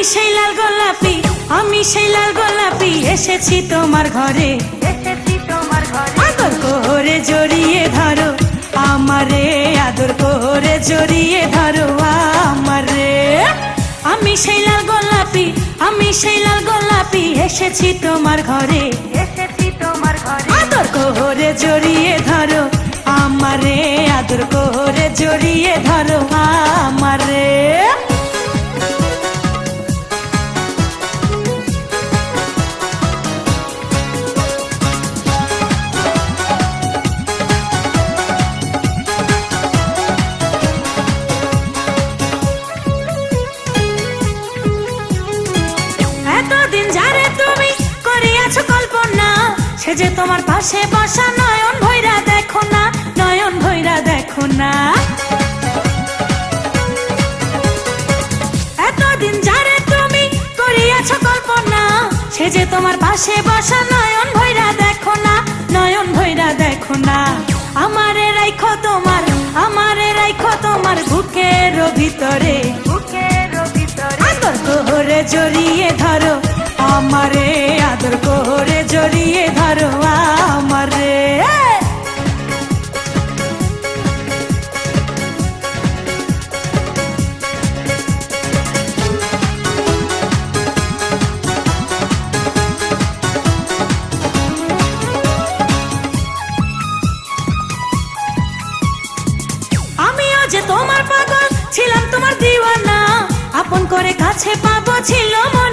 সেই লাল গোলাপি, আমি সেই লাল গোলাপি, এসেছি তোমার ঘরে, এসেছি তোমার ঘরে। আদর করে জড়িয়ে ধরো আমারে, আদর করে জড়িয়ে ধরো আমারে। আমি সেই লাল গোলাপি, আমি সেই লাল গোলাপি, এসেছি তোমার ঘরে, এসেছি তোমার ঘরে। আদর করে জড়িয়ে ধরো আমারে, আদর করে জড়িয়ে ধরো আমারে। এতদিন যারে তুমি করিয়াছো কল্পনা, সে যে তোমার পাশে বসা, নয়ন ভৈরা দেখো না, নয়ন ভৈরা দেখো না। এতদিন যারে তুমি করিয়াছো কল্পনা, সে যে তোমার পাশে বসা, নয়ন ভৈরা দেখো না, নয়ন ভৈরা দেখো না। আমারে রাইখো তোমার, আমারে রাইখো তোমার বুকের ভিতরে, বুকের ভিতরে। আদর করে জড়িয়ে ধরো আমারে, আদর করে জড়িয়ে ধরো আমারে। আমিও যে তোমার পাগল ছিলাম, তোমার দিওয়ানা, আপন করে কাছে পাবো ছিল মনে।